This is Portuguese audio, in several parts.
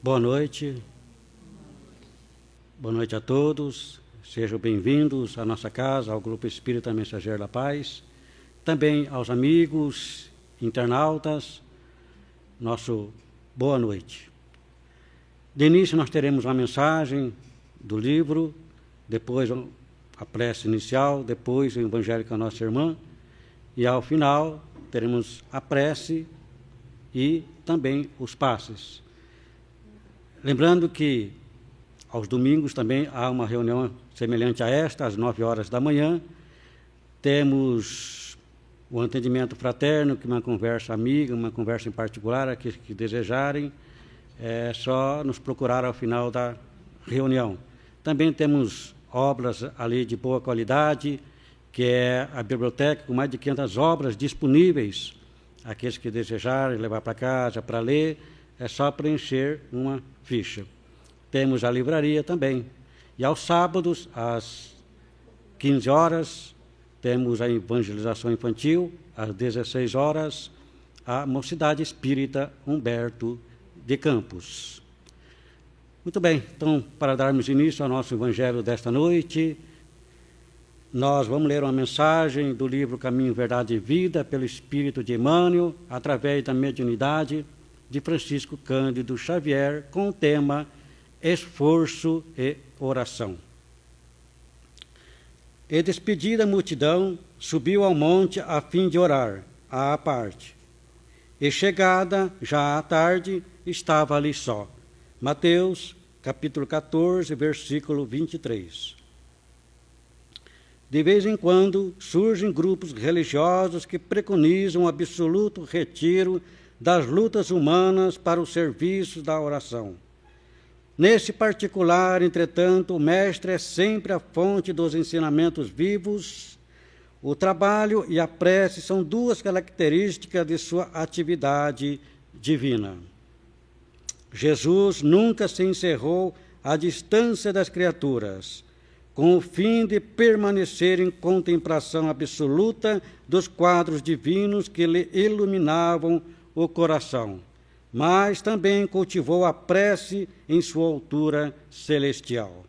Boa noite. Boa noite a todos. Sejam bem-vindos à nossa casa, ao Grupo Espírita Mensageiro da Paz. Também aos amigos, internautas, nosso boa noite. De início nós teremos uma mensagem do livro, depois a prece inicial, depois o Evangelho com a nossa irmã, e ao final teremos a prece e também os passes. Lembrando que aos domingos também há uma reunião semelhante a esta, às 9 horas da manhã. Temos o atendimento fraterno, que é uma conversa amiga, uma conversa em particular, aqueles que desejarem, é só nos procurar ao final da reunião. Também temos obras ali de boa qualidade, que é a biblioteca com mais de 500 obras disponíveis. Aqueles que desejarem levar para casa para ler, é só preencher uma ficha. Temos a livraria também. E aos sábados, às 15 horas, temos a evangelização infantil, às 16 horas, a Mocidade Espírita Humberto de Campos. Muito bem, então, para darmos início ao nosso evangelho desta noite, nós vamos ler uma mensagem do livro Caminho, Verdade e Vida, pelo Espírito de Emmanuel, através da mediunidade de Francisco Cândido Xavier, com o tema Esforço e Oração. E despedida a multidão, subiu ao monte a fim de orar, à parte. E chegada, já à tarde, estava ali só. Mateus, capítulo 14, versículo 23. De vez em quando, surgem grupos religiosos que preconizam o absoluto retiro das lutas humanas para o serviço da oração. Nesse particular, entretanto, o Mestre é sempre a fonte dos ensinamentos vivos. O trabalho e a prece são duas características de sua atividade divina. Jesus nunca se encerrou à distância das criaturas, com o fim de permanecer em contemplação absoluta dos quadros divinos que lhe iluminavam o coração, mas também cultivou a prece em sua altura celestial.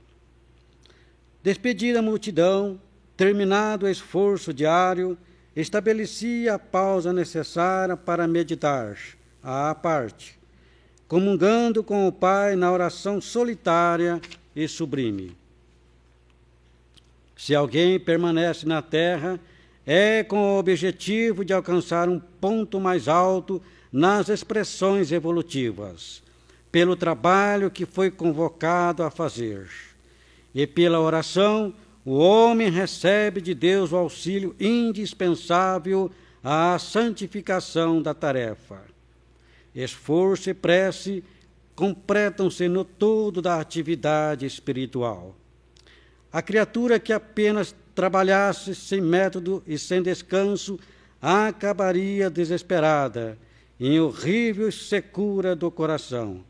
Despedida a multidão, terminado o esforço diário, estabelecia a pausa necessária para meditar, à parte, comungando com o Pai na oração solitária e sublime. Se alguém permanece na terra, é com o objetivo de alcançar um ponto mais alto nas expressões evolutivas, pelo trabalho que foi convocado a fazer. E pela oração, o homem recebe de Deus o auxílio indispensável à santificação da tarefa. Esforço e prece completam-se no todo da atividade espiritual. A criatura que apenas trabalhasse sem método e sem descanso acabaria desesperada, em horrível secura do coração.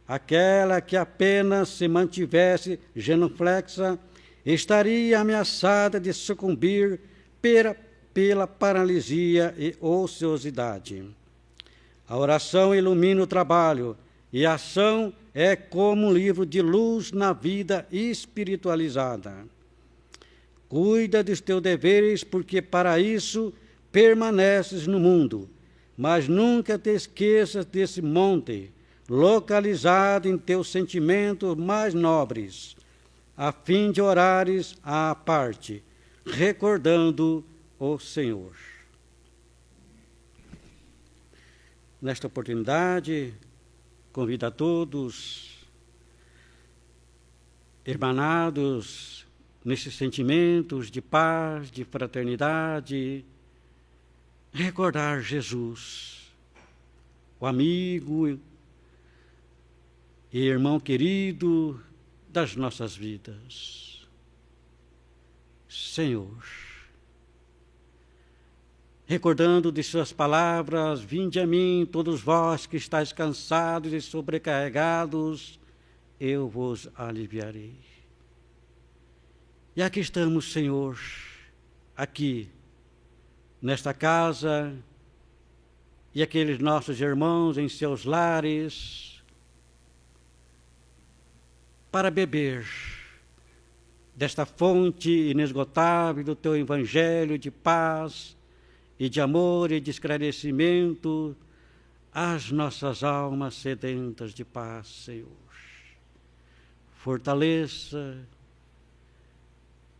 Aquela que apenas se mantivesse genuflexa estaria ameaçada de sucumbir pela paralisia e ociosidade. A oração ilumina o trabalho, e a ação é como um livro de luz na vida espiritualizada. Cuida dos teus deveres, porque para isso permaneces no mundo, mas nunca te esqueças desse monte, localizado em teus sentimentos mais nobres, a fim de orares à parte, recordando o Senhor. Nesta oportunidade, convido a todos, irmanados nesses sentimentos de paz, de fraternidade, recordar Jesus, o amigo e irmão querido das nossas vidas. Senhor, recordando de suas palavras, vinde a mim, todos vós que estáis cansados e sobrecarregados, eu vos aliviarei. E aqui estamos, Senhor, aqui, nesta casa, e aqueles nossos irmãos em seus lares, para beber desta fonte inesgotável do teu evangelho de paz e de amor e de esclarecimento às nossas almas sedentas de paz, Senhor. Fortaleça,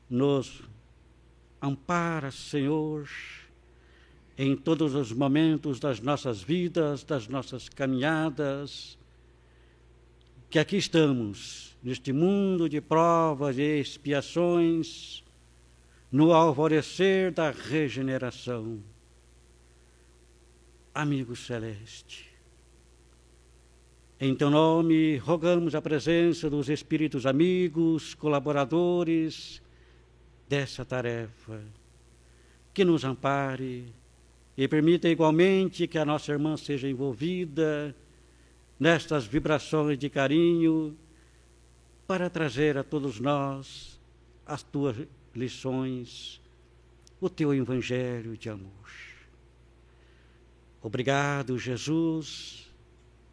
nos ampara, Senhor, em todos os momentos das nossas vidas, das nossas caminhadas, que aqui estamos, neste mundo de provas e expiações, no alvorecer da regeneração. Amigo celeste, em teu nome rogamos a presença dos espíritos amigos, colaboradores dessa tarefa, que nos ampare e permita igualmente que a nossa irmã seja envolvida nestas vibrações de carinho para trazer a todos nós as tuas lições, o teu evangelho de amor. Obrigado, Jesus,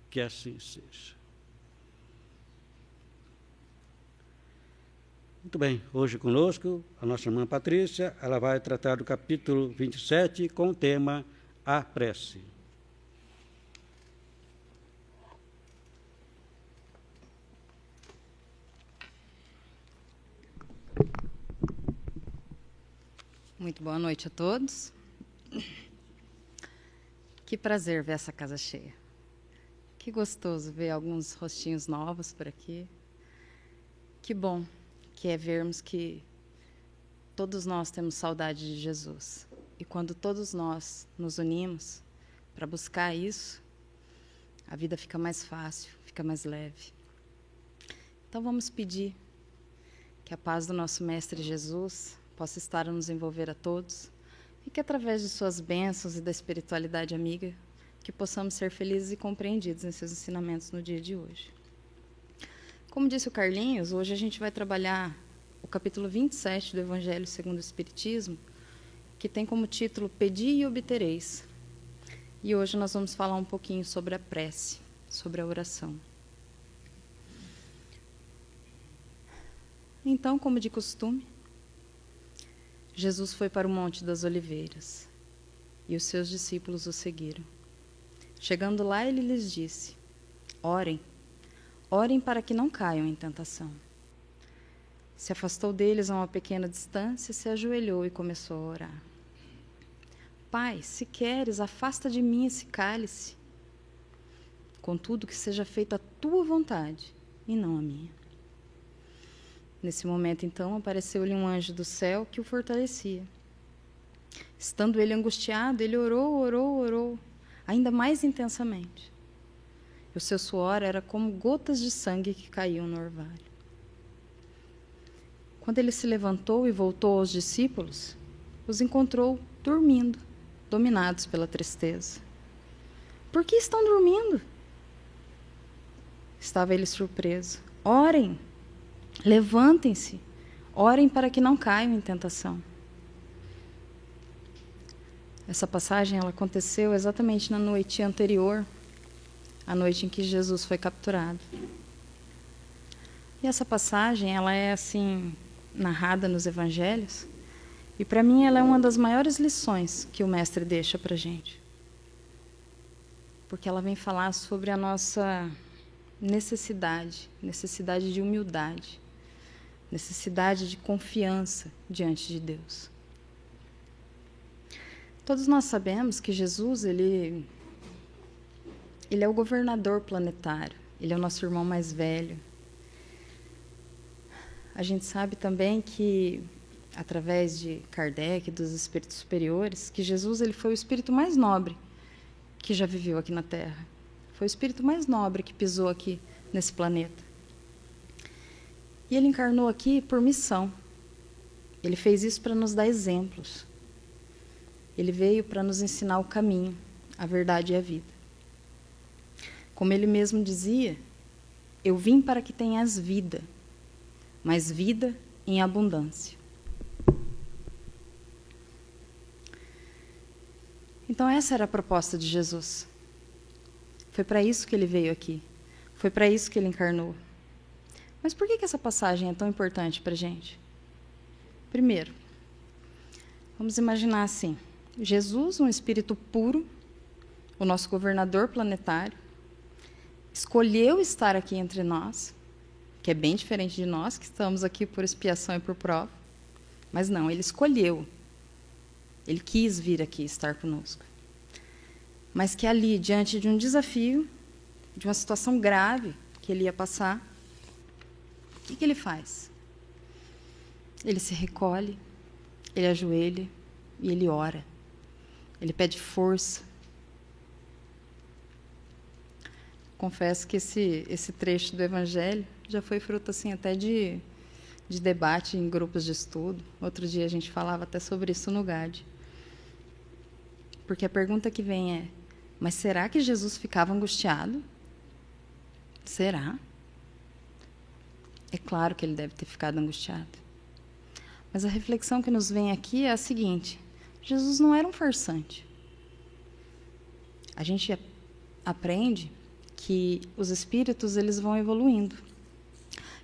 que assim seja. Muito bem, hoje conosco a nossa irmã Patrícia, ela vai tratar do capítulo 27 com o tema A Prece. Muito boa noite a todos. Que prazer ver essa casa cheia. Que gostoso ver alguns rostinhos novos por aqui. Que bom que é vermos que todos nós temos saudade de Jesus. E quando todos nós nos unimos para buscar isso, a vida fica mais fácil, fica mais leve. Então vamos pedir que a paz do nosso Mestre Jesus possa estar a nos envolver a todos e que através de suas bênçãos e da espiritualidade amiga, que possamos ser felizes e compreendidos em seus ensinamentos no dia de hoje. Como disse o Carlinhos, hoje a gente vai trabalhar o capítulo 27 do Evangelho segundo o Espiritismo, que tem como título Pedi e Obtereis. E hoje nós vamos falar um pouquinho sobre a prece, sobre a oração. Então, como de costume, Jesus foi para o Monte das Oliveiras e os seus discípulos o seguiram. Chegando lá, ele lhes disse: Orem, orem para que não caiam em tentação. Se afastou deles a uma pequena distância, se ajoelhou e começou a orar. Pai, se queres, afasta de mim esse cálice. Contudo, que seja feita a tua vontade e não a minha. Nesse momento, então, apareceu-lhe um anjo do céu que o fortalecia. Estando ele angustiado, ele orou, ainda mais intensamente. E o seu suor era como gotas de sangue que caíam no orvalho. Quando ele se levantou e voltou aos discípulos, os encontrou dormindo, dominados pela tristeza. Por que estão dormindo? Estava ele surpreso. Orem! Levantem-se, orem para que não caiam em tentação. Essa passagem ela aconteceu exatamente na noite anterior, a noite em que Jesus foi capturado. E essa passagem ela é assim narrada nos Evangelhos, e para mim ela é uma das maiores lições que o Mestre deixa para a gente, porque ela vem falar sobre a nossa necessidade de humildade, necessidade de confiança diante de Deus. Todos nós sabemos que Jesus, ele é o governador planetário, ele é o nosso irmão mais velho. A gente sabe também que, através de Kardec, dos espíritos superiores, que Jesus ele foi o espírito mais nobre que já viveu aqui na Terra. Foi o espírito mais nobre que pisou aqui nesse planeta. E ele encarnou aqui por missão. Ele fez isso para nos dar exemplos. Ele veio para nos ensinar o caminho, a verdade e a vida. Como ele mesmo dizia, eu vim para que tenhas vida, mas vida em abundância. Então essa era a proposta de Jesus. Foi para isso que ele veio aqui. Foi para isso que ele encarnou. Mas por que essa passagem é tão importante para a gente? Primeiro, vamos imaginar assim, Jesus, um espírito puro, o nosso governador planetário, escolheu estar aqui entre nós, que é bem diferente de nós, que estamos aqui por expiação e por prova, mas não, ele escolheu, ele quis vir aqui estar conosco. Mas que ali, diante de um desafio, de uma situação grave que ele ia passar, o que ele faz? Ele se recolhe, ele ajoelha e ele ora. Ele pede força. Confesso que esse trecho do Evangelho já foi fruto assim, até de debate em grupos de estudo. Outro dia a gente falava até sobre isso no GAD. Porque a pergunta que vem é, mas será que Jesus ficava angustiado? Será? É claro que ele deve ter ficado angustiado. Mas a reflexão que nos vem aqui é a seguinte: Jesus não era um farsante. A gente aprende que os espíritos eles vão evoluindo.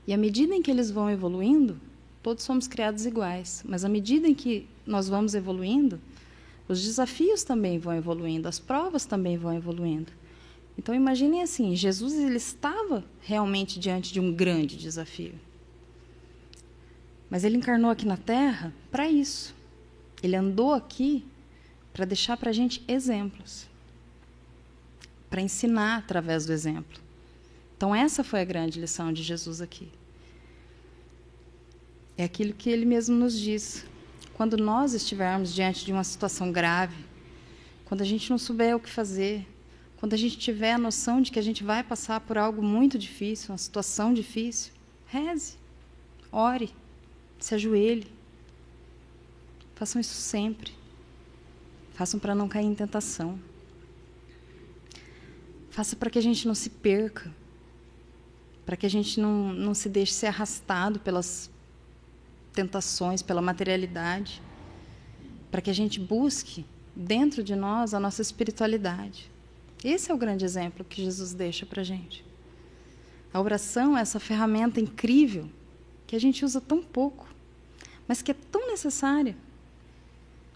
E à medida em que eles vão evoluindo, todos somos criados iguais. Mas à medida em que nós vamos evoluindo, os desafios também vão evoluindo, as provas também vão evoluindo. Então, imaginem assim, Jesus ele estava realmente diante de um grande desafio. Mas ele encarnou aqui na Terra para isso. Ele andou aqui para deixar para a gente exemplos, para ensinar através do exemplo. Então, essa foi a grande lição de Jesus aqui. É aquilo que ele mesmo nos diz. Quando nós estivermos diante de uma situação grave, quando a gente não souber o que fazer, quando a gente tiver a noção de que a gente vai passar por algo muito difícil, uma situação difícil, reze, ore, se ajoelhe. Façam isso sempre. Façam para não cair em tentação. Faça para que a gente não se perca, para que a gente não se deixe ser arrastado pelas tentações, pela materialidade, para que a gente busque dentro de nós a nossa espiritualidade. Esse é o grande exemplo que Jesus deixa para a gente. A oração é essa ferramenta incrível que a gente usa tão pouco, mas que é tão necessária,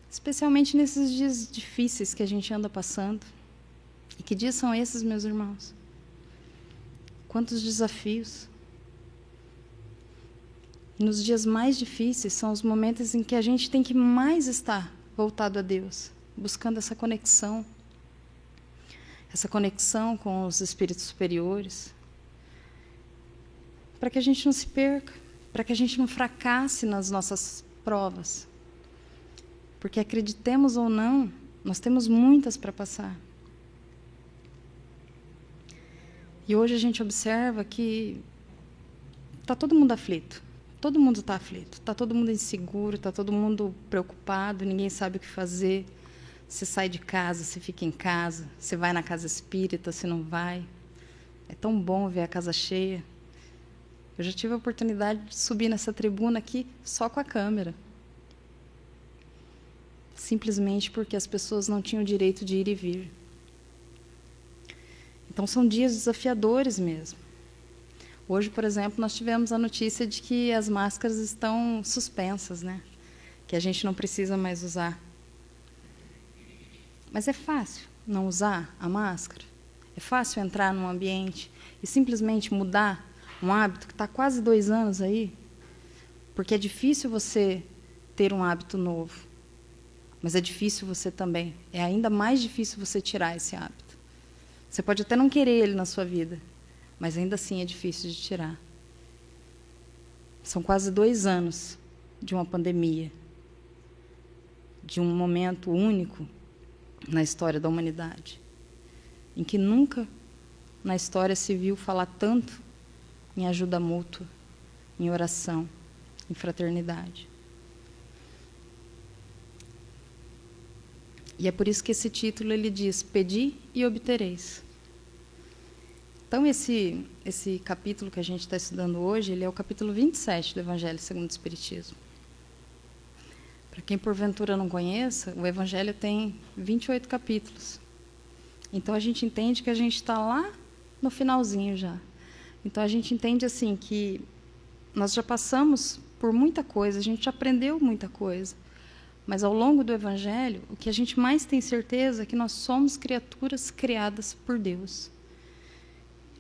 especialmente nesses dias difíceis que a gente anda passando. E que dias são esses, meus irmãos? Quantos desafios! Nos dias mais difíceis são os momentos em que a gente tem que mais estar voltado a Deus, buscando essa conexão com os espíritos superiores, para que a gente não se perca, para que a gente não fracasse nas nossas provas. Porque, acreditemos ou não, nós temos muitas para passar. E hoje a gente observa que está todo mundo aflito. Todo mundo está aflito. Está todo mundo inseguro, está todo mundo preocupado, ninguém sabe o que fazer. Você sai de casa, você fica em casa, você vai na casa espírita, você não vai. É tão bom ver a casa cheia. Eu já tive a oportunidade de subir nessa tribuna aqui só com a câmera. Simplesmente porque as pessoas não tinham o direito de ir e vir. Então, são dias desafiadores mesmo. Hoje, por exemplo, nós tivemos a notícia de que as máscaras estão suspensas, né? Que a gente não precisa mais usar. Mas é fácil não usar a máscara? É fácil entrar num ambiente e simplesmente mudar um hábito que está quase 2 anos aí? Porque é difícil você ter um hábito novo. Mas é difícil você também. É ainda mais difícil você tirar esse hábito. Você pode até não querer ele na sua vida, mas ainda assim é difícil de tirar. São quase 2 anos de uma pandemia, de um momento único na história da humanidade, em que nunca na história se viu falar tanto em ajuda mútua, em oração, em fraternidade. E é por isso que esse título ele diz: pedi e obtereis. Então, esse capítulo que a gente está estudando hoje, ele é o capítulo 27 do Evangelho segundo o Espiritismo. Para quem porventura não conheça, o Evangelho tem 28 capítulos. Então, a gente entende que a gente está lá no finalzinho já. Então, a gente entende assim que nós já passamos por muita coisa, a gente já aprendeu muita coisa. Mas, ao longo do Evangelho, o que a gente mais tem certeza é que nós somos criaturas criadas por Deus.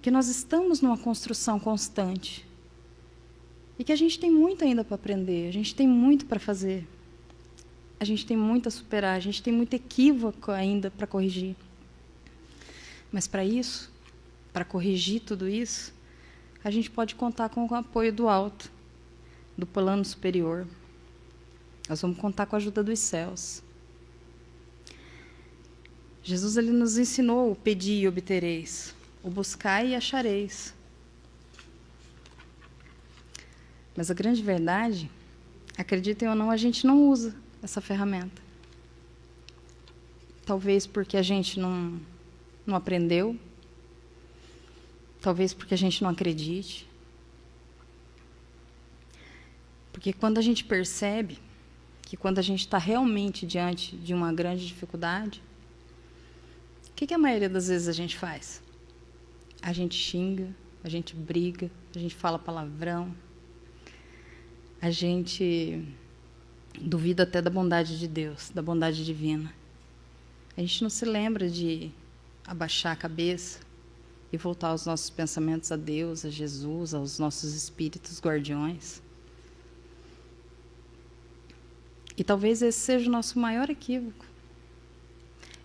Que nós estamos numa construção constante. E que a gente tem muito ainda para aprender, a gente tem muito para fazer. A gente tem muito a superar, a gente tem muito equívoco ainda para corrigir. Mas, para isso, para corrigir tudo isso, a gente pode contar com o apoio do alto, do plano superior. Nós vamos contar com a ajuda dos céus. Jesus ele nos ensinou o pedir e obtereis, o buscar e achareis. Mas a grande verdade, acreditem ou não, a gente não usa essa ferramenta. Talvez porque a gente não aprendeu, talvez porque a gente não acredite. Porque quando a gente percebe que quando a gente está realmente diante de uma grande dificuldade, o que a maioria das vezes a gente faz? A gente xinga, a gente briga, a gente fala palavrão, a gente duvida até da bondade de Deus, da bondade divina. A gente não se lembra de abaixar a cabeça e voltar os nossos pensamentos a Deus, a Jesus, aos nossos espíritos guardiões. E talvez esse seja o nosso maior equívoco.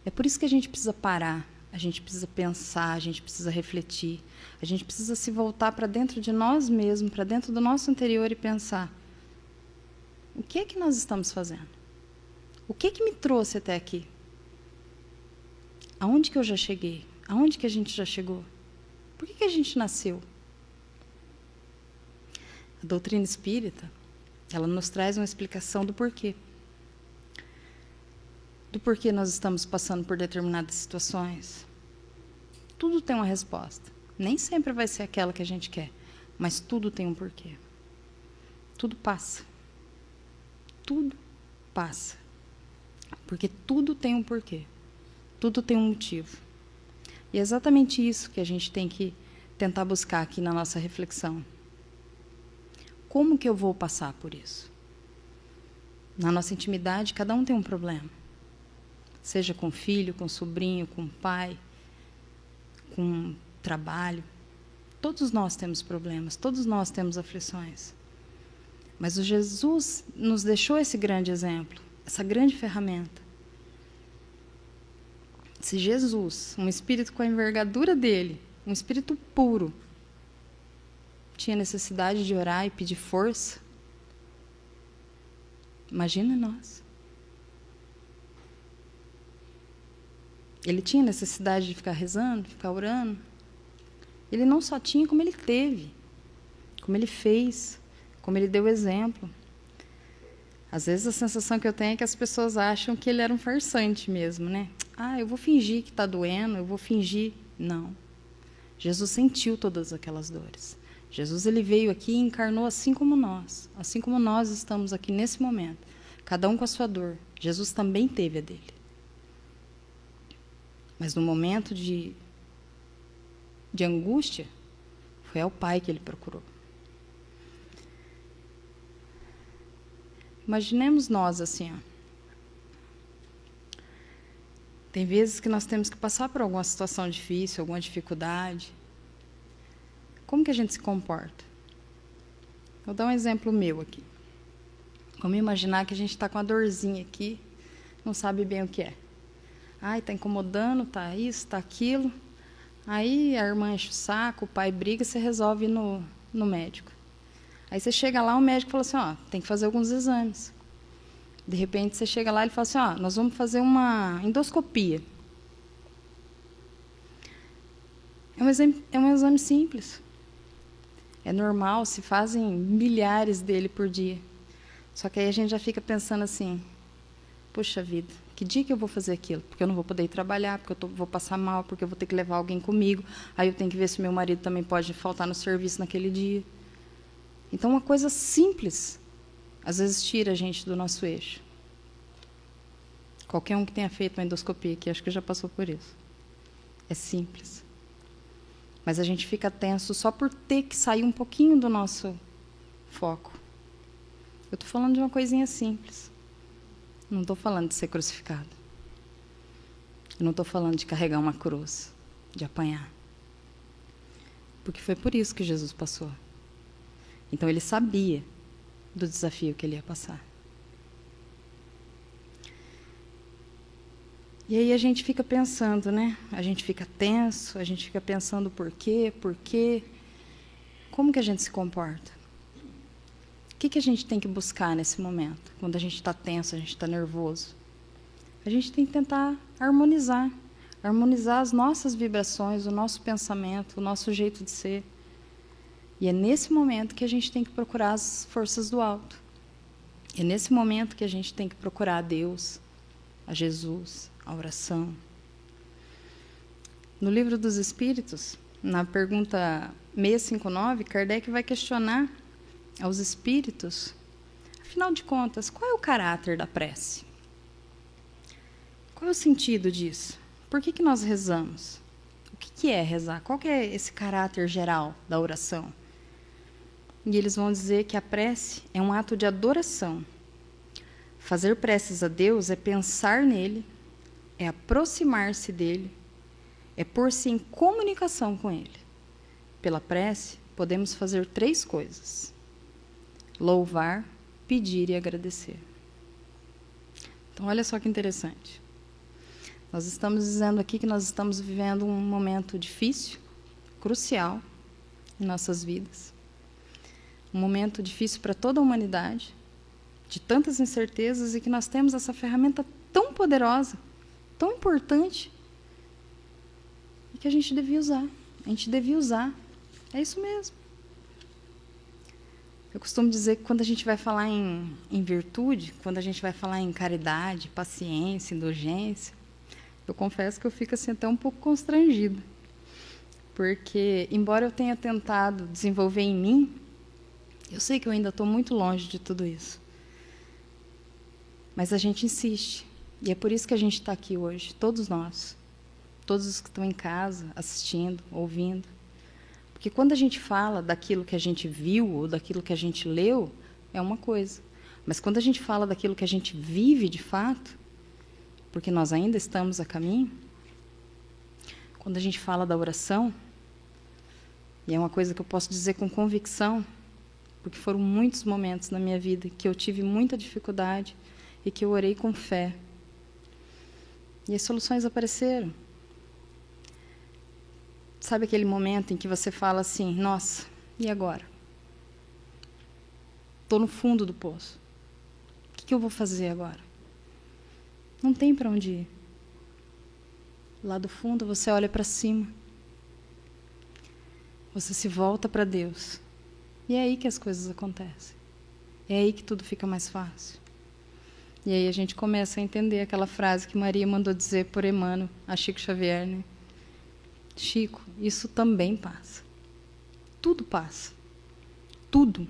É por isso que a gente precisa parar, a gente precisa pensar, a gente precisa refletir, a gente precisa se voltar para dentro de nós mesmos, para dentro do nosso interior e pensar: o que é que nós estamos fazendo? O que é que me trouxe até aqui? Aonde que eu já cheguei? Aonde que a gente já chegou? Por que a gente nasceu? A doutrina espírita, ela nos traz uma explicação do porquê. Do porquê nós estamos passando por determinadas situações. Tudo tem uma resposta. Nem sempre vai ser aquela que a gente quer, mas tudo tem um porquê. Tudo passa. Tudo passa. Porque tudo tem um porquê. Tudo tem um motivo. E é exatamente isso que a gente tem que tentar buscar aqui na nossa reflexão. Como que eu vou passar por isso? Na nossa intimidade, cada um tem um problema. Seja com filho, com sobrinho, com pai, com trabalho. Todos nós temos problemas, todos nós temos aflições. Mas o Jesus nos deixou esse grande exemplo, essa grande ferramenta. Se Jesus, um espírito com a envergadura dele, um espírito puro, tinha necessidade de orar e pedir força, imagina nós. Ele tinha necessidade de ficar rezando, de ficar orando. Ele não só tinha, como ele teve, como ele fez, como ele deu exemplo. Às vezes a sensação que eu tenho é que as pessoas acham que ele era um farsante mesmo, né? Ah, eu vou fingir que está doendo, eu vou fingir. Não. Jesus sentiu todas aquelas dores. Jesus ele veio aqui e encarnou assim como nós estamos aqui nesse momento, cada um com a sua dor. Jesus também teve a dele. Mas no momento de angústia, foi ao Pai que ele procurou. Imaginemos nós assim, ó. Tem vezes que nós temos que passar por alguma situação difícil, alguma dificuldade. Como que a gente se comporta? Vou dar um exemplo meu aqui. Vamos imaginar que a gente está com uma dorzinha aqui, não sabe bem o que é. Ai, está incomodando, está isso, está aquilo. Aí a irmã enche o saco, o pai briga, você resolve ir no médico. Aí você chega lá, o médico fala assim, ó, tem que fazer alguns exames. De repente você chega lá e ele fala assim, ó, nós vamos fazer uma endoscopia. É um exame simples. É normal, se fazem milhares dele por dia. Só que aí a gente já fica pensando assim, puxa vida, que dia que eu vou fazer aquilo? Porque eu não vou poder ir trabalhar, porque eu vou passar mal, porque eu vou ter que levar alguém comigo. Aí eu tenho que ver se meu marido também pode faltar no serviço naquele dia. Então, uma coisa simples, às vezes tira a gente do nosso eixo. Qualquer um que tenha feito uma endoscopia aqui, acho que já passou por isso. É simples. Mas a gente fica tenso só por ter que sair um pouquinho do nosso foco. Eu estou falando de uma coisinha simples. Não estou falando de ser crucificado. Eu não estou falando de carregar uma cruz, de apanhar. Porque foi por isso que Jesus passou. Então, ele sabia do desafio que ele ia passar. E aí a gente fica pensando, né? A gente fica tenso, a gente fica pensando por quê. Como que a gente se comporta? O que a gente tem que buscar nesse momento? Quando a gente está tenso, a gente está nervoso. A gente tem que tentar harmonizar as nossas vibrações, o nosso pensamento, o nosso jeito de ser. E é nesse momento que a gente tem que procurar as forças do alto. É nesse momento que a gente tem que procurar a Deus, a Jesus, a oração. No Livro dos Espíritos, na pergunta 659, Kardec vai questionar aos espíritos, afinal de contas, qual é o caráter da prece? Qual é o sentido disso? Por que nós rezamos? O que é rezar? Qual que é esse caráter geral da oração? E eles vão dizer que a prece é um ato de adoração. Fazer preces a Deus é pensar nele, é aproximar-se dele, é pôr-se em comunicação com ele. Pela prece, podemos fazer 3 coisas: louvar, pedir e agradecer. Então, olha só que interessante. Nós estamos dizendo aqui que nós estamos vivendo um momento difícil, crucial em nossas vidas. Um momento difícil para toda a humanidade, de tantas incertezas, e que nós temos essa ferramenta tão poderosa, tão importante, e que a gente devia usar. A gente devia usar. É isso mesmo. Eu costumo dizer que quando a gente vai falar em virtude, quando a gente vai falar em caridade, paciência, indulgência, eu confesso que eu fico assim, até um pouco constrangida. Porque, embora eu tenha tentado desenvolver em mim, eu sei que eu ainda estou muito longe de tudo isso. Mas a gente insiste. E é por isso que a gente está aqui hoje, todos nós. Todos os que estão em casa, assistindo, ouvindo. Porque quando a gente fala daquilo que a gente viu ou daquilo que a gente leu, é uma coisa. Mas quando a gente fala daquilo que a gente vive de fato, porque nós ainda estamos a caminho, quando a gente fala da oração, e é uma coisa que eu posso dizer com convicção, porque foram muitos momentos na minha vida que eu tive muita dificuldade e que eu orei com fé. E as soluções apareceram. Sabe aquele momento em que você fala assim, nossa, e agora? Estou no fundo do poço. O que eu vou fazer agora? Não tem para onde ir. Lá do fundo você olha para cima. Você se volta para Deus. E é aí que as coisas acontecem. É aí que tudo fica mais fácil. E aí a gente começa a entender aquela frase que Maria mandou dizer por Emmanuel, a Chico Xavier, né? Chico, isso também passa. Tudo passa. Tudo.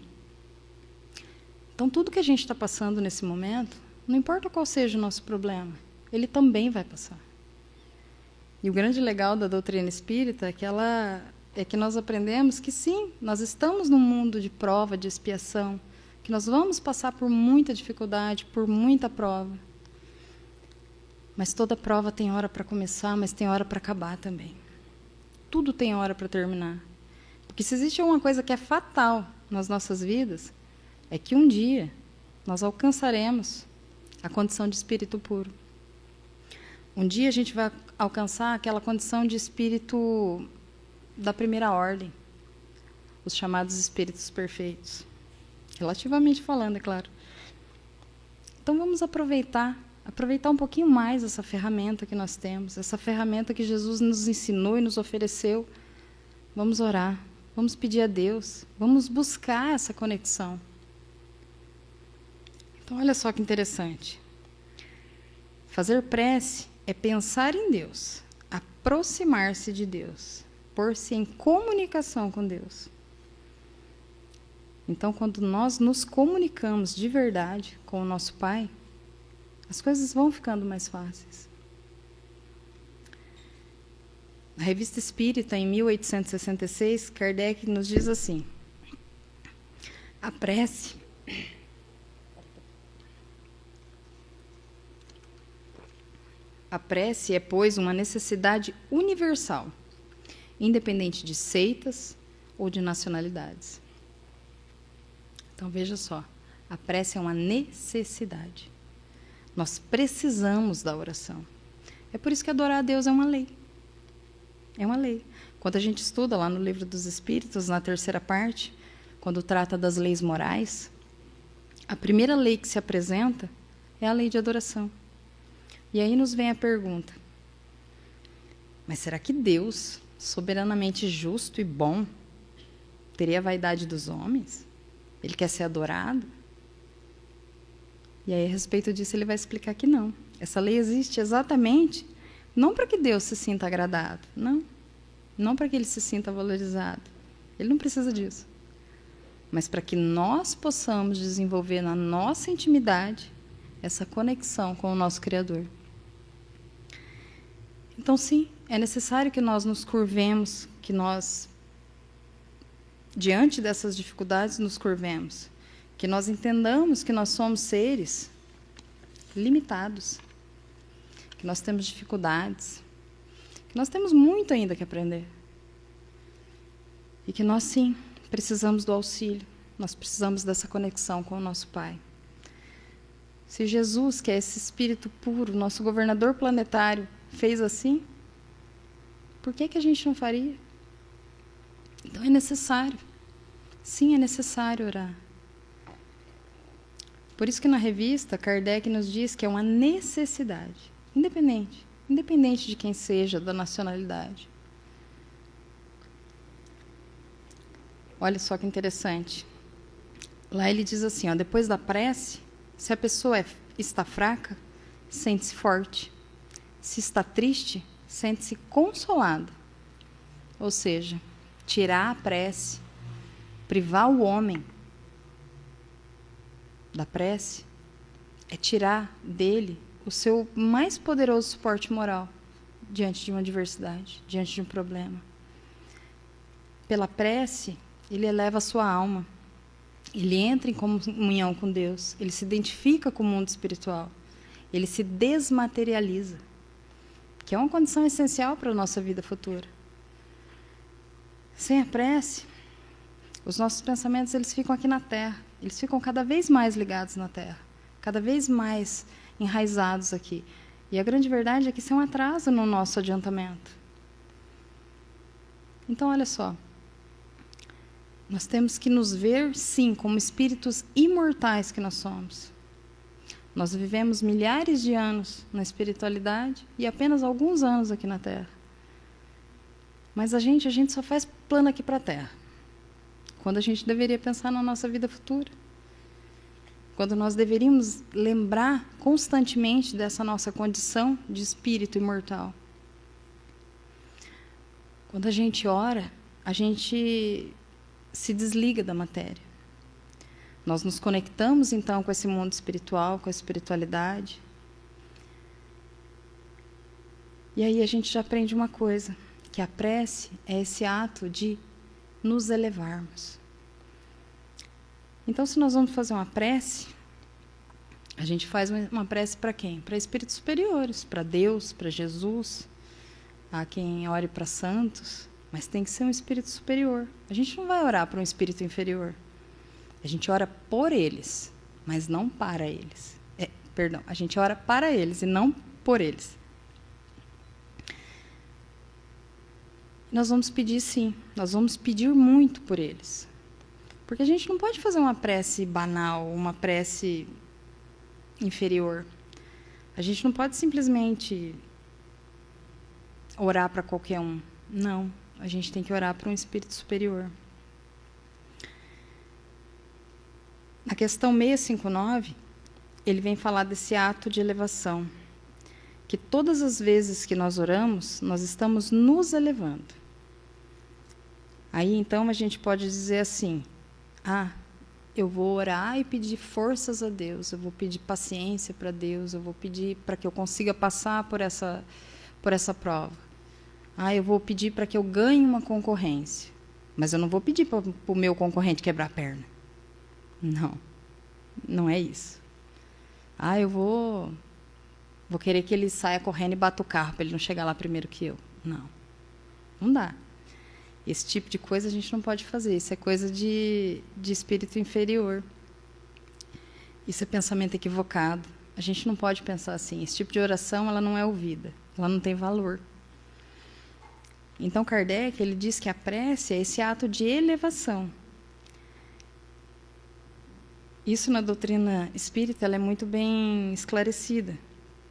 Então, tudo que a gente está passando nesse momento, não importa qual seja o nosso problema, ele também vai passar. E o grande legal da doutrina espírita é que nós aprendemos que sim, nós estamos num mundo de prova, de expiação, que nós vamos passar por muita dificuldade, por muita prova. Mas toda prova tem hora para começar, mas tem hora para acabar também. Tudo tem hora para terminar. Porque se existe uma coisa que é fatal nas nossas vidas, é que um dia nós alcançaremos a condição de espírito puro. Um dia a gente vai alcançar aquela condição de espírito da primeira ordem, os chamados espíritos perfeitos. Relativamente falando, é claro. Então vamos aproveitar um pouquinho mais essa ferramenta que nós temos, essa ferramenta que Jesus nos ensinou e nos ofereceu. Vamos orar, vamos pedir a Deus, vamos buscar essa conexão. Então, olha só que interessante. Fazer prece é pensar em Deus, aproximar-se de Deus, pôr-se em comunicação com Deus. Então, quando nós nos comunicamos de verdade com o nosso Pai, as coisas vão ficando mais fáceis. Na Revista Espírita, em 1866, Kardec nos diz assim: a prece é, pois, uma necessidade universal, independente de seitas ou de nacionalidades. Então, veja só, a prece é uma necessidade. Nós precisamos da oração. É por isso que adorar a Deus é uma lei. É uma lei. Quando a gente estuda lá no Livro dos Espíritos, na terceira parte, quando trata das leis morais, a primeira lei que se apresenta é a lei de adoração. E aí nos vem a pergunta: mas será que Deus, soberanamente justo e bom, teria a vaidade dos homens? Ele quer ser adorado? E aí, a respeito disso, ele vai explicar que não. Essa lei existe exatamente não para que Deus se sinta agradado, não para que ele se sinta valorizado. Ele não precisa disso. Mas para que nós possamos desenvolver na nossa intimidade essa conexão com o nosso Criador. Então, sim, é necessário que nós nos curvemos, que nós, diante dessas dificuldades, nos curvemos, que nós entendamos que nós somos seres limitados, que nós temos dificuldades, que nós temos muito ainda que aprender. E que nós, sim, precisamos do auxílio, nós precisamos dessa conexão com o nosso Pai. Se Jesus, que é esse Espírito puro, nosso governador planetário, fez assim, por que a gente não faria? Então é necessário. Sim, é necessário orar. Por isso que na revista, Kardec nos diz que é uma necessidade, independente de quem seja, da nacionalidade. Olha só que interessante. Lá ele diz assim, ó, depois da prece, se a pessoa está fraca, sente-se forte. Se está triste, sente-se consolada. Ou seja, tirar a prece, privar o homem da prece, é tirar dele o seu mais poderoso suporte moral diante de uma adversidade, diante de um problema. Pela prece, ele eleva a sua alma, ele entra em comunhão com Deus, ele se identifica com o mundo espiritual, ele se desmaterializa, que é uma condição essencial para a nossa vida futura. Sem a prece, os nossos pensamentos eles ficam aqui na Terra, eles ficam cada vez mais ligados na Terra, cada vez mais enraizados aqui. E a grande verdade é que isso é um atraso no nosso adiantamento. Então, olha só, nós temos que nos ver, sim, como espíritos imortais que nós somos. Nós vivemos milhares de anos na espiritualidade e apenas alguns anos aqui na Terra. Mas a gente só faz plano aqui para a Terra, quando a gente deveria pensar na nossa vida futura. Quando nós deveríamos lembrar constantemente dessa nossa condição de espírito imortal. Quando a gente ora, a gente se desliga da matéria. Nós nos conectamos, então, com esse mundo espiritual, com a espiritualidade. E aí a gente já aprende uma coisa, que a prece é esse ato de nos elevarmos. Então, se nós vamos fazer uma prece, a gente faz uma prece para quem? Para espíritos superiores, para Deus, para Jesus, há quem ore para santos, mas tem que ser um espírito superior. A gente não vai orar para um espírito inferior. A gente ora por eles, mas não para eles. A gente ora para eles e não por eles. Nós vamos pedir, sim, nós vamos pedir muito por eles. Porque a gente não pode fazer uma prece banal, uma prece inferior. A gente não pode simplesmente orar para qualquer um. Não, a gente tem que orar para um espírito superior. Na questão 659, ele vem falar desse ato de elevação, que todas as vezes que nós oramos, nós estamos nos elevando. Aí, então, a gente pode dizer assim, eu vou orar e pedir forças a Deus, eu vou pedir paciência para Deus, eu vou pedir para que eu consiga passar por essa prova. Eu vou pedir para que eu ganhe uma concorrência, mas eu não vou pedir para o meu concorrente quebrar a perna. Não, não é isso. Eu vou querer que ele saia correndo e bata o carro para ele não chegar lá primeiro que eu. Não dá. Esse tipo de coisa a gente não pode fazer. Isso é coisa de espírito inferior. Isso é pensamento equivocado. A gente não pode pensar assim. Esse tipo de oração, ela não é ouvida. Ela não tem valor. Então, Kardec, ele diz que a prece é esse ato de elevação. Isso na doutrina espírita ela é muito bem esclarecida,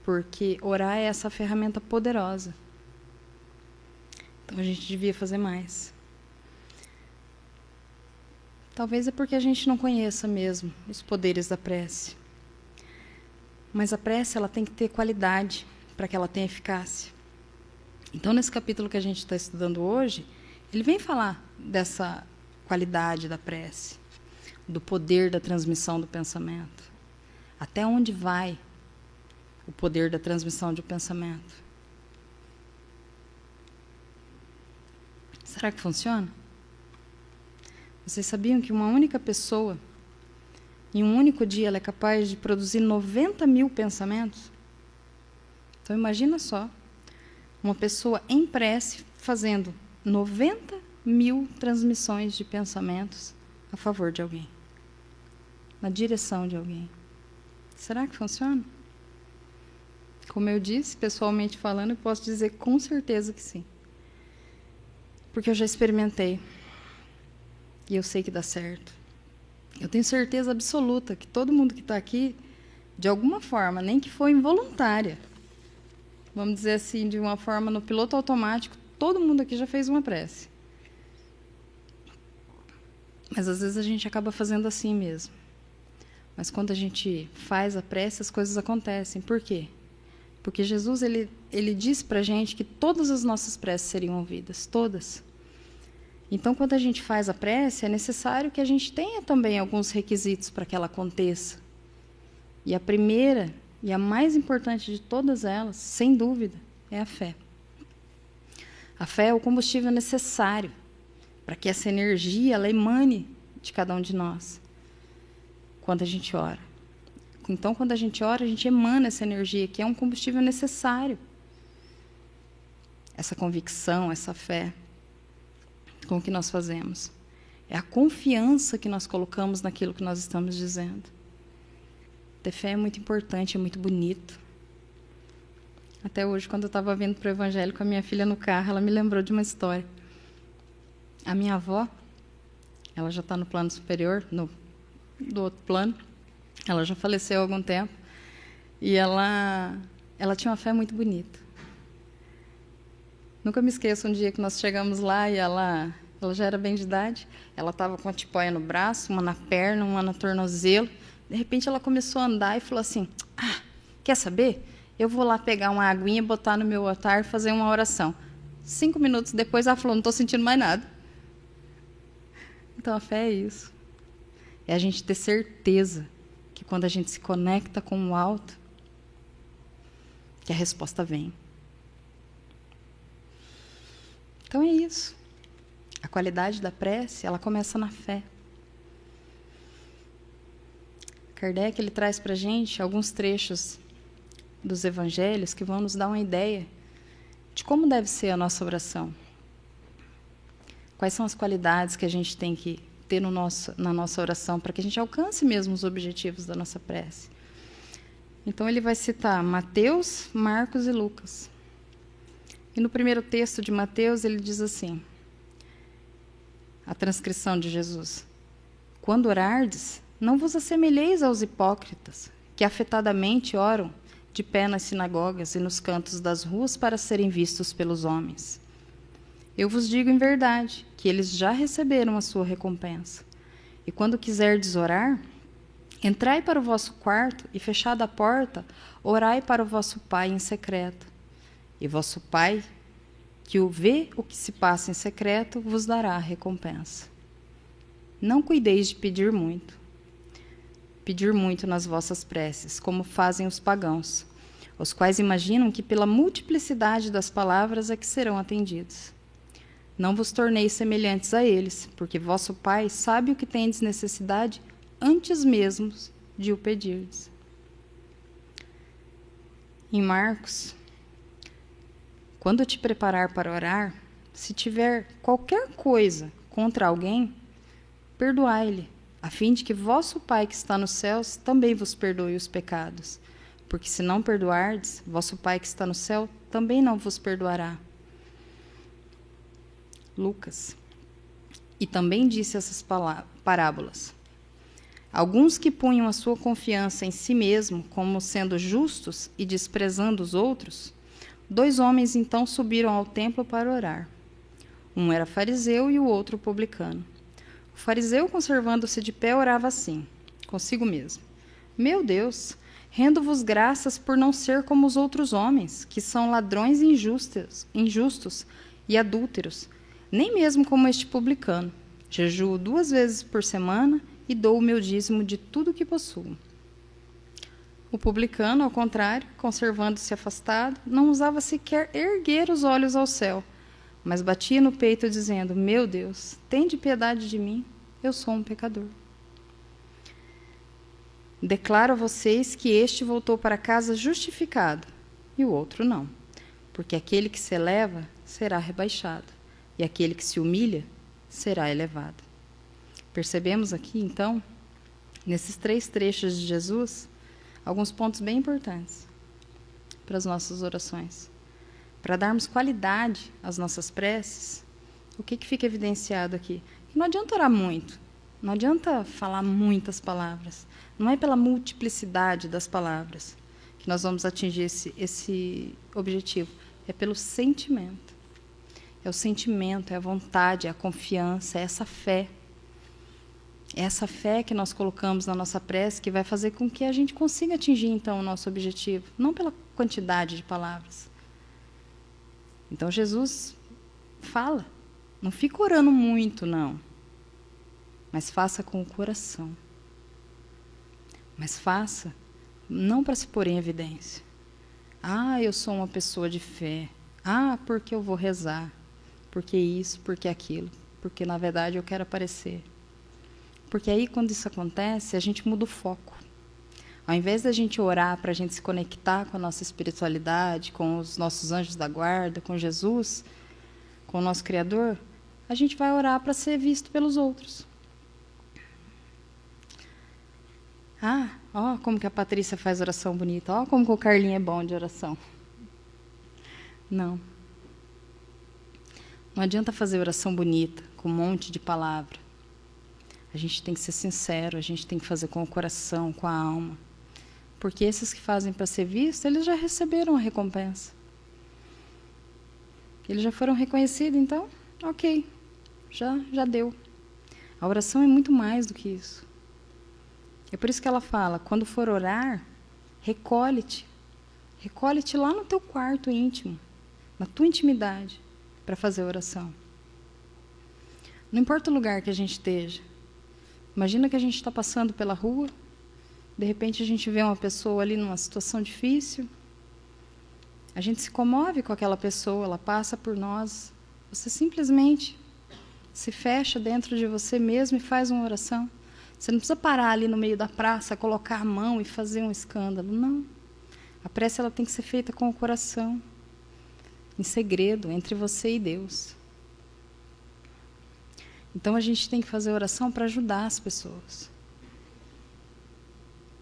porque orar é essa ferramenta poderosa. Então, a gente devia fazer mais. Talvez é porque a gente não conheça mesmo os poderes da prece. Mas a prece ela tem que ter qualidade para que ela tenha eficácia. Então, nesse capítulo que a gente está estudando hoje, ele vem falar dessa qualidade da prece, do poder da transmissão do pensamento. Até onde vai o poder da transmissão de um pensamento? Será que funciona? Vocês sabiam que uma única pessoa, em um único dia, ela é capaz de produzir 90 mil pensamentos? Então, imagina só, uma pessoa em prece fazendo 90 mil transmissões de pensamentos a favor de alguém, na direção de alguém. Será que funciona? Como eu disse, pessoalmente falando, eu posso dizer com certeza que sim. Porque eu já experimentei. E eu sei que dá certo. Eu tenho certeza absoluta que todo mundo que está aqui, de alguma forma, nem que for involuntária, vamos dizer assim, de uma forma no piloto automático, todo mundo aqui já fez uma prece. Mas às vezes a gente acaba fazendo assim mesmo. Mas quando a gente faz a prece, as coisas acontecem. Por quê? Porque Jesus ele disse para a gente que todas as nossas preces seriam ouvidas, todas. Então, quando a gente faz a prece, é necessário que a gente tenha também alguns requisitos para que ela aconteça. E a primeira, e a mais importante de todas elas, sem dúvida, é a fé. A fé é o combustível necessário para que essa energia ela emane de cada um de nós, quando a gente ora. Então, quando a gente ora, a gente emana essa energia, que é um combustível necessário. Essa convicção, essa fé com o que nós fazemos. É a confiança que nós colocamos naquilo que nós estamos dizendo. Ter fé é muito importante, é muito bonito. Até hoje, quando eu estava vindo para o Evangelho com a minha filha no carro, ela me lembrou de uma história. A minha avó, ela já está no plano superior, do outro plano, ela já faleceu há algum tempo, e ela tinha uma fé muito bonita. Nunca me esqueço um dia que nós chegamos lá e ela já era bem de idade, ela estava com uma tipóia no braço, uma na perna, uma no tornozelo. De repente ela começou a andar e falou assim, quer saber? Eu vou lá pegar uma aguinha, botar no meu altar e fazer uma oração. 5 minutos depois ela falou, não estou sentindo mais nada. Então a fé é isso. É a gente ter certeza que quando a gente se conecta com o alto, que a resposta vem. Então é isso. A qualidade da prece, ela começa na fé. Kardec, ele traz para a gente alguns trechos dos evangelhos que vão nos dar uma ideia de como deve ser a nossa oração. Quais são as qualidades que a gente tem que ter na nossa oração para que a gente alcance mesmo os objetivos da nossa prece. Então, ele vai citar Mateus, Marcos e Lucas. E no primeiro texto de Mateus, ele diz assim, a transcrição de Jesus, quando orardes, não vos assemelheis aos hipócritas, que afetadamente oram de pé nas sinagogas e nos cantos das ruas para serem vistos pelos homens. Eu vos digo em verdade que eles já receberam a sua recompensa. E quando quiserdes orar, entrai para o vosso quarto e, fechada a porta, orai para o vosso Pai em secreto. E vosso Pai, que vê o que se passa em secreto, vos dará a recompensa. Não cuideis de pedir muito nas vossas preces, como fazem os pagãos, os quais imaginam que pela multiplicidade das palavras é que serão atendidos. Não vos torneis semelhantes a eles, porque vosso Pai sabe o que tendes necessidade antes mesmo de o pedirdes. Em Marcos, quando te preparar para orar, se tiver qualquer coisa contra alguém, perdoai-lhe, a fim de que vosso Pai que está nos céus também vos perdoe os pecados. Porque se não perdoardes, vosso Pai que está no céu também não vos perdoará. Lucas. E também disse essas parábolas. Alguns que punham a sua confiança em si mesmo, como sendo justos e desprezando os outros, 2 homens então subiram ao templo para orar. Um era fariseu e o outro publicano. O fariseu, conservando-se de pé, orava assim, consigo mesmo: Meu Deus, rendo-vos graças por não ser como os outros homens, que são ladrões e injustos e adúlteros, nem mesmo como este publicano. Jejuo 2 vezes por semana e dou o meu dízimo de tudo que possuo. O publicano, ao contrário, conservando-se afastado, não ousava sequer erguer os olhos ao céu, mas batia no peito dizendo: Meu Deus, tende piedade de mim, eu sou um pecador. Declaro a vocês que este voltou para casa justificado, e o outro não. Porque aquele que se eleva será rebaixado, e aquele que se humilha será elevado. Percebemos aqui, então, nesses 3 trechos de Jesus, alguns pontos bem importantes para as nossas orações. Para darmos qualidade às nossas preces, o que fica evidenciado aqui? Que não adianta orar muito, não adianta falar muitas palavras. Não é pela multiplicidade das palavras que nós vamos atingir esse objetivo. É pelo sentimento. É o sentimento, é a vontade, é a confiança, é essa fé. É essa fé que nós colocamos na nossa prece que vai fazer com que a gente consiga atingir, então, o nosso objetivo. Não pela quantidade de palavras. Então, Jesus fala. Não fica orando muito, não. Mas faça com o coração. Mas faça não para se pôr em evidência. Ah, eu sou uma pessoa de fé. Ah, porque eu vou rezar. Porque isso, porque aquilo. Porque, na verdade, eu quero aparecer. Porque aí, quando isso acontece, a gente muda o foco. Ao invés da gente orar para a gente se conectar com a nossa espiritualidade, com os nossos anjos da guarda, com Jesus, com o nosso Criador, a gente vai orar para ser visto pelos outros. Ah, ó como que a Patrícia faz oração bonita. Ó como que o Carlinho é bom de oração. Não. Não adianta fazer oração bonita, com um monte de palavra. A gente tem que ser sincero, a gente tem que fazer com o coração, com a alma. Porque esses que fazem para ser visto, eles já receberam a recompensa. Eles já foram reconhecidos, então, ok, já deu. A oração é muito mais do que isso. É por isso que ela fala, quando for orar, recolhe-te. Recolhe-te lá no teu quarto íntimo, na tua intimidade, para fazer oração. Não importa o lugar que a gente esteja. Imagina que a gente está passando pela rua, de repente a gente vê uma pessoa ali numa situação difícil, a gente se comove com aquela pessoa, ela passa por nós, você simplesmente se fecha dentro de você mesmo e faz uma oração. Você não precisa parar ali no meio da praça, colocar a mão e fazer um escândalo, não. A prece ela tem que ser feita com o coração, em segredo, entre você e Deus. Então a gente tem que fazer oração para ajudar as pessoas.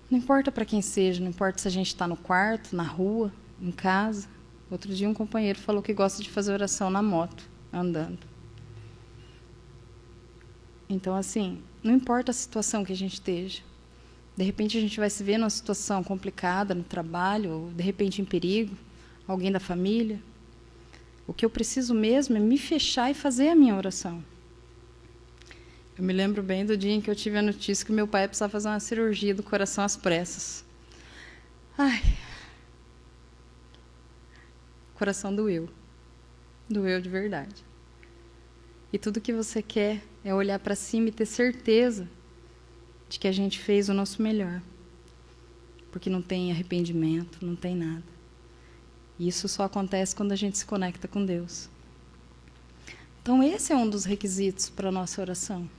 Não importa para quem seja, não importa se a gente está no quarto, na rua, em casa. Outro dia um companheiro falou que gosta de fazer oração na moto, andando. Então, assim, não importa a situação que a gente esteja. De repente a gente vai se ver numa situação complicada no trabalho, ou de repente em perigo, alguém da família. O que eu preciso mesmo é me fechar e fazer a minha oração. Eu me lembro bem do dia em que eu tive a notícia que meu pai precisava fazer uma cirurgia do coração às pressas. Ai, o coração doeu. Doeu de verdade. E tudo que você quer é olhar para cima e ter certeza de que a gente fez o nosso melhor. Porque não tem arrependimento, não tem nada. E isso só acontece quando a gente se conecta com Deus. Então, esse é um dos requisitos para a nossa oração.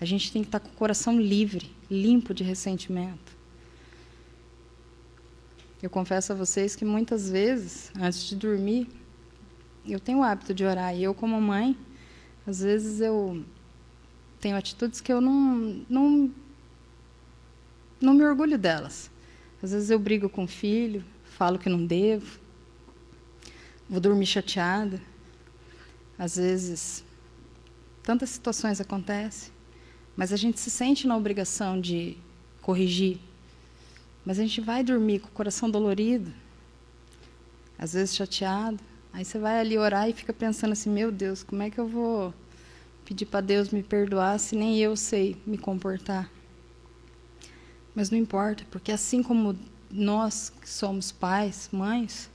A gente tem que estar com o coração livre, limpo de ressentimento. Eu confesso a vocês que muitas vezes, antes de dormir, eu tenho o hábito de orar. E eu, como mãe, às vezes eu tenho atitudes que eu não me orgulho delas. Às vezes eu brigo com o filho, falo que não devo, vou dormir chateada. Às vezes, tantas situações acontecem, mas a gente se sente na obrigação de corrigir. Mas a gente vai dormir com o coração dolorido, às vezes chateado. Aí você vai ali orar e fica pensando assim, meu Deus, como é que eu vou pedir para Deus me perdoar se nem eu sei me comportar? Mas não importa, porque assim como nós que somos pais, mães,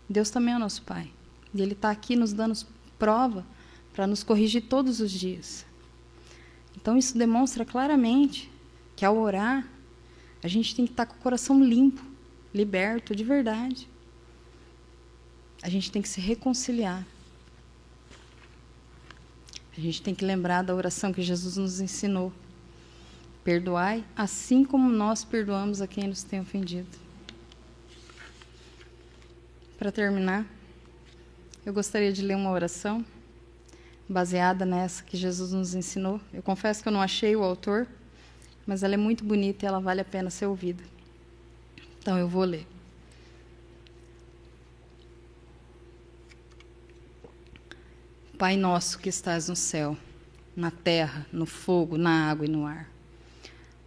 Deus também é nosso Pai. E Ele está aqui nos dando prova para nos corrigir todos os dias. Então isso demonstra claramente que ao orar, a gente tem que estar com o coração limpo, liberto de verdade. A gente tem que se reconciliar. A gente tem que lembrar da oração que Jesus nos ensinou. Perdoai, assim como nós perdoamos a quem nos tem ofendido. Para terminar, eu gostaria de ler uma oração baseada nessa que Jesus nos ensinou. Eu confesso que eu não achei o autor, mas ela é muito bonita e ela vale a pena ser ouvida. Então eu vou ler. Pai nosso que estás no céu, na terra, no fogo, na água e no ar.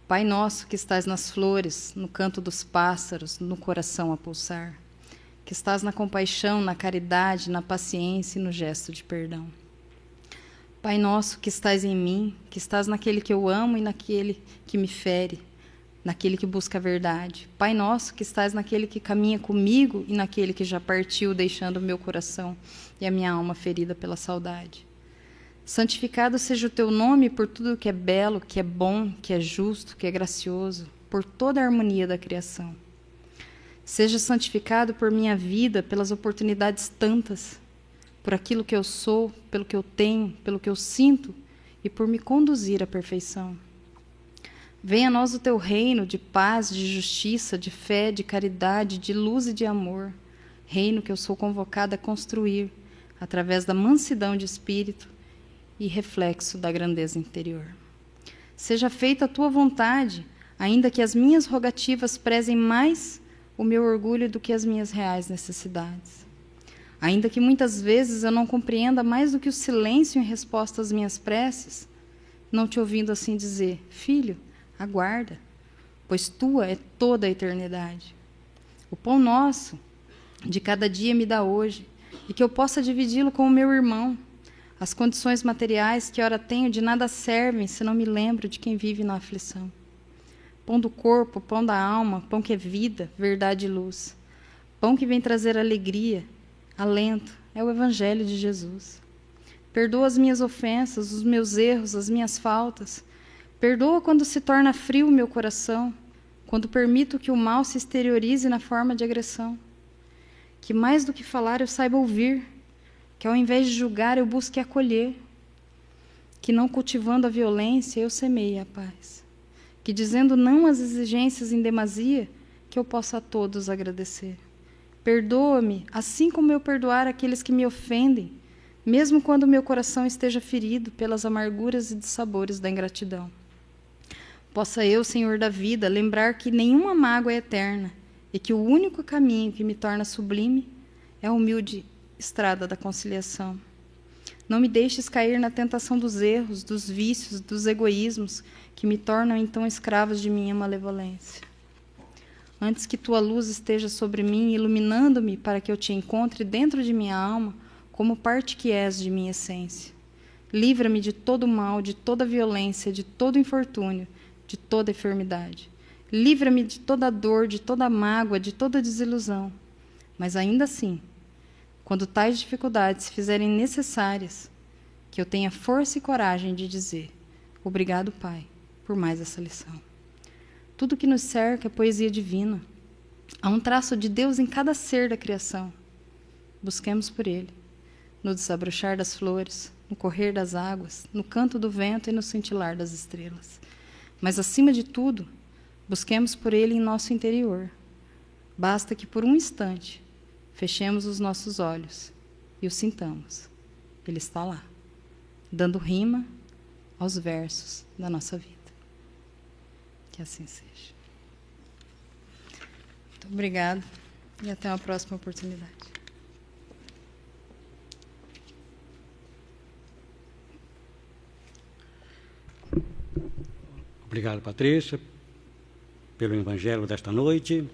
Pai nosso que estás nas flores, no canto dos pássaros, no coração a pulsar. Que estás na compaixão, na caridade, na paciência e no gesto de perdão. Pai nosso que estás em mim, que estás naquele que eu amo e naquele que me fere, naquele que busca a verdade. Pai nosso que estás naquele que caminha comigo e naquele que já partiu, deixando o meu coração e a minha alma ferida pela saudade. Santificado seja o teu nome por tudo que é belo, que é bom, que é justo, que é gracioso, por toda a harmonia da criação. Seja santificado por minha vida, pelas oportunidades tantas, por aquilo que eu sou, pelo que eu tenho, pelo que eu sinto e por me conduzir à perfeição. Venha a nós o teu reino de paz, de justiça, de fé, de caridade, de luz e de amor. Reino que eu sou convocada a construir através da mansidão de espírito e reflexo da grandeza interior. Seja feita a tua vontade, ainda que as minhas rogativas prezem mais o meu orgulho do que as minhas reais necessidades. Ainda que muitas vezes eu não compreenda mais do que o silêncio em resposta às minhas preces, não te ouvindo assim dizer, filho, aguarda, pois tua é toda a eternidade. O pão nosso de cada dia me dá hoje, e que eu possa dividi-lo com o meu irmão. As condições materiais que ora tenho de nada servem se não me lembro de quem vive na aflição. Pão do corpo, pão da alma, pão que é vida, verdade e luz. Pão que vem trazer alegria, alento, é o Evangelho de Jesus. Perdoa as minhas ofensas, os meus erros, as minhas faltas. Perdoa quando se torna frio o meu coração, quando permito que o mal se exteriorize na forma de agressão. Que mais do que falar eu saiba ouvir, que ao invés de julgar eu busque acolher, que não cultivando a violência eu semeie a paz, que dizendo não às exigências em demasia, que eu possa a todos agradecer. Perdoa-me, assim como eu perdoar aqueles que me ofendem, mesmo quando meu coração esteja ferido pelas amarguras e dissabores da ingratidão. Possa eu, Senhor da vida, lembrar que nenhuma mágoa é eterna e que o único caminho que me torna sublime é a humilde estrada da conciliação. Não me deixes cair na tentação dos erros, dos vícios, dos egoísmos, que me tornam então escravos de minha malevolência. Antes que tua luz esteja sobre mim, iluminando-me para que eu te encontre dentro de minha alma, como parte que és de minha essência. Livra-me de todo mal, de toda violência, de todo infortúnio, de toda enfermidade. Livra-me de toda dor, de toda mágoa, de toda desilusão. Mas ainda assim, quando tais dificuldades se fizerem necessárias, que eu tenha força e coragem de dizer, obrigado, Pai, por mais essa lição. Tudo que nos cerca é poesia divina. Há um traço de Deus em cada ser da criação. busquemos por Ele, no desabrochar das flores, no correr das águas, no canto do vento e no cintilar das estrelas. Mas, acima de tudo, busquemos por Ele em nosso interior. Basta que, por um instante, fechemos os nossos olhos e o sintamos. Ele está lá, dando rima aos versos da nossa vida. Que assim seja. Muito obrigada e até uma próxima oportunidade. Obrigado, Patrícia, pelo evangelho desta noite.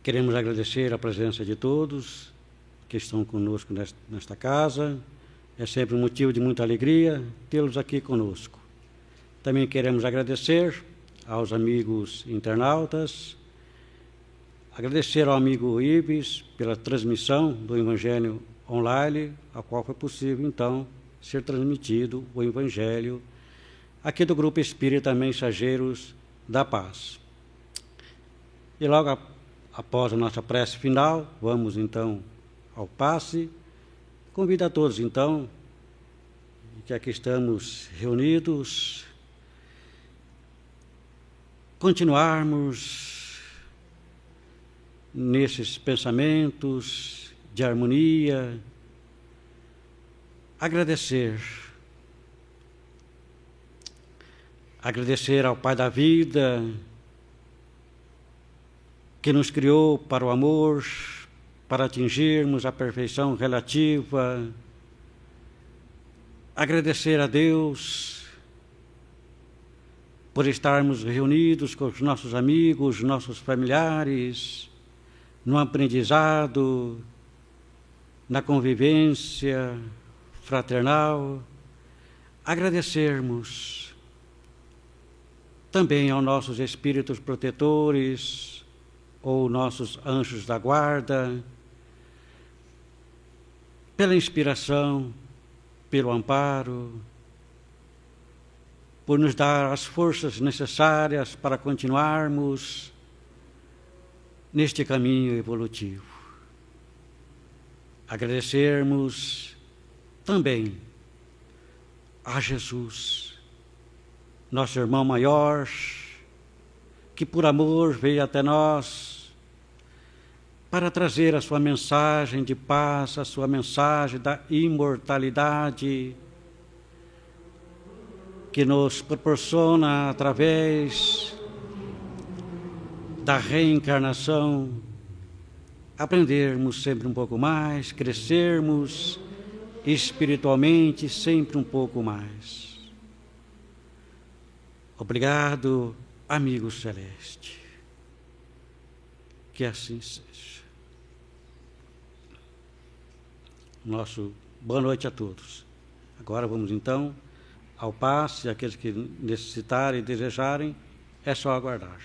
Queremos agradecer a presença de todos que estão conosco nesta casa. É sempre um motivo de muita alegria tê-los aqui conosco. Também queremos agradecer aos amigos internautas, agradecer ao amigo Ibis pela transmissão do Evangelho online, a qual foi possível, então, ser transmitido o Evangelho aqui do Grupo Espírita Mensageiros da Paz. E logo após a nossa prece final, vamos, então, ao passe. Convido a todos, então, que aqui estamos reunidos, continuarmos nesses pensamentos de harmonia, agradecer ao Pai da vida, que nos criou para o amor, para atingirmos a perfeição relativa. Agradecer a Deus por estarmos reunidos com os nossos amigos, nossos familiares, no aprendizado, na convivência fraternal. Agradecermos também aos nossos espíritos protetores ou nossos anjos da guarda, pela inspiração, pelo amparo, por nos dar as forças necessárias para continuarmos neste caminho evolutivo. Agradecermos também a Jesus, nosso irmão maior, que por amor veio até nós para trazer a sua mensagem de paz, a sua mensagem da imortalidade, que nos proporciona, através da reencarnação, aprendermos sempre um pouco mais, crescermos espiritualmente sempre um pouco mais. Obrigado, amigo celeste. Que assim seja. Boa noite a todos. Agora vamos, então, ao passe. Aqueles que necessitarem e desejarem, é só aguardar.